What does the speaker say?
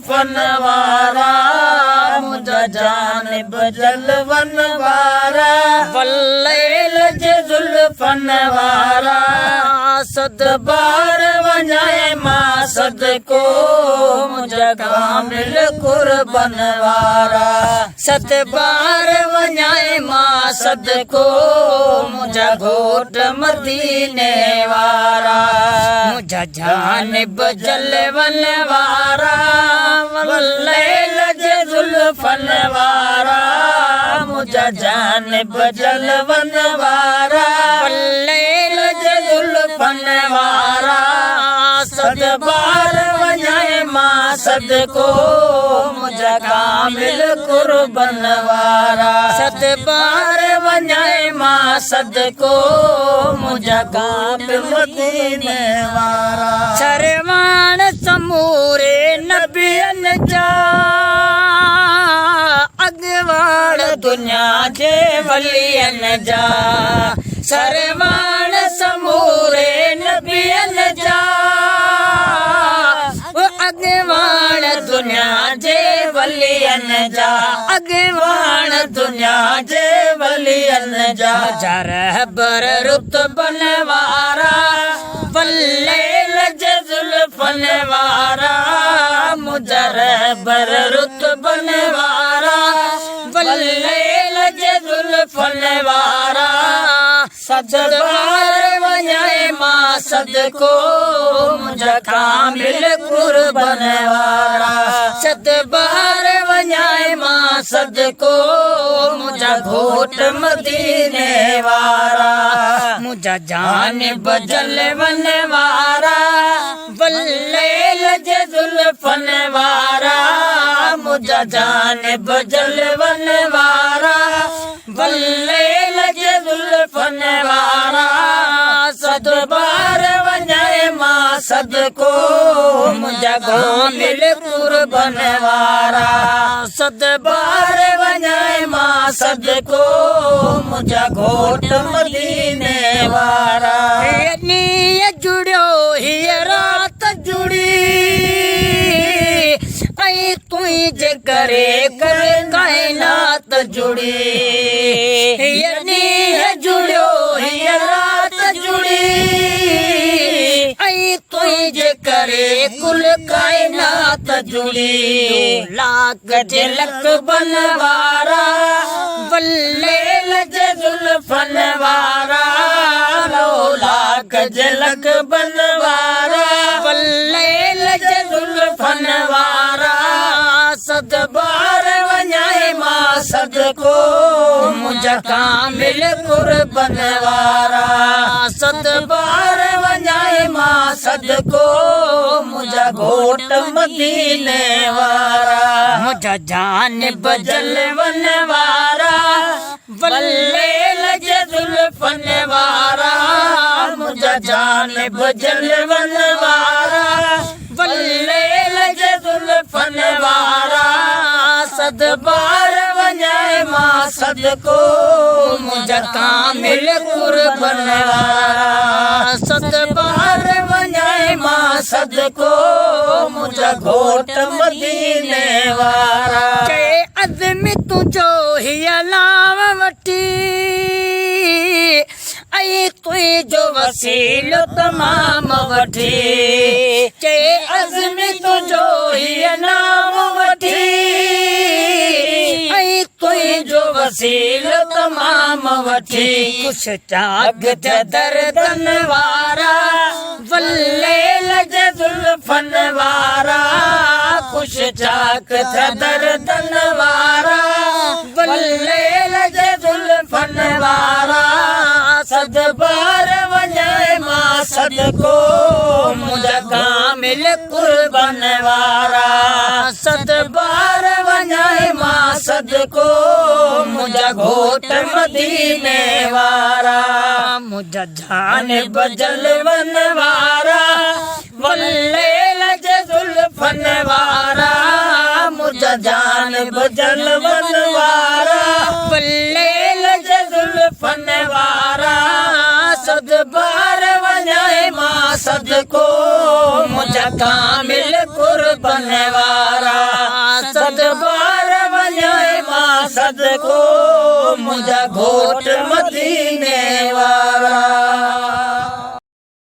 जुल्फन वारा मुझा जानिब जलवन वारा वल्लैल जे जुल्फन वारा सद बार वञाए मां सदको मुझा कामिल कुर्बन वारा सत बार वञाए मां सदको मुझा घोट मदीने वारा मुझा जानिब जलवन वारा वल्लैल जे जुल्फन वारा मुझा जानिब जलवन वारा वल्लैल जे जुल्फन वारा सद बार वञाए मां सदको मुझा कामिल कुर्बन वारा सद बार वञाए मां सदको मुझा कामिल मदीने वारा सरवान समूरे नबियन जा अगवाड़ दुनिया जे वलियन जा सरवान समूरे नबियन जा अगवाड़ दुनिया जे वलियन जा अगवाड़ दुनिया जे वलियन जा रहबर रुतबन वारा वल्लैल जे जुल्फन वारा मुझा रहबर रुतबन वारा वल्लैल जे जुल्फन वारा सद बार वञाए मां सदको मुझा कामिल कुर्बन वारा सद बार वञाए मां सदको मुझा घोट मदीने वारा मुझा जानिब जलवन वारा वल्लैल जे जुल्फन वारा मुझा जानिब जलवन वारा वल्लैल जे जुल्फन वारा सद बार वञाए मां सदको मुझा कामिल कुर्बन वारा सद बार वञाए मां सदको मुझा घोट मदीने वारा नीय जुड़ियो हीअ रात जुड़ी ऐं तुंहिंजे करे कर काइनात जुड़ी हीअ नीय जुड़ियो हीअ रात जुड़ी ऐं तुंहिंजे करे कुल काइनात जुड़ी लाख जे लक़बन वारा वल्लैल जे जुल्फन वारा लाख जे लक़बन वारा वल्लैल जे जुल्फन वारा सद बार वञाए मां सदको मुझा कामिल कुर्बन वारा सद बार वञाए मां सदको मुझा घोट मदीने वारा मुझा जानिब जलवन वारा वल्लैल जे जुल्फन वारा मुझा जानिब जलवन वारा वल्लैल जे जुल्फन वारा सद बार वञाए मां सदको मुझा कामिल कुर्बन वारा सद बार वञाए मां सदको मुझा घोट मदीने वारा के अज़्म तुंहिंजो हीअ नाम वठी ऐं तुंहिंजो वसीलो तमाम वठी के अज़्म तुंहिंजो हीअ नाम वठी ऐं तुंहिंजो वसीलो तमाम वठी कुछ चाग जे दर्दन वारा वल्लैल जे जुल्फन वारा कुछ चाक जे दर्दन वारा वल्लैल जे जुल्फन वारा सद बार वञाए मां सदको मुझा कामिल कुर्बन वारा सद बार वञाए मां सदको मुझा घोट मदीने वारा मुझा जानिब जलवन वारा वल्लैल जे जुल्फन वारा मुझा जानिब जलवन वारा वल्लैल जे जुल्फन वारा सद बार वञाए मां सदको मुझा कामिल कुर्बन वारा सदको मुंहिंजा घोट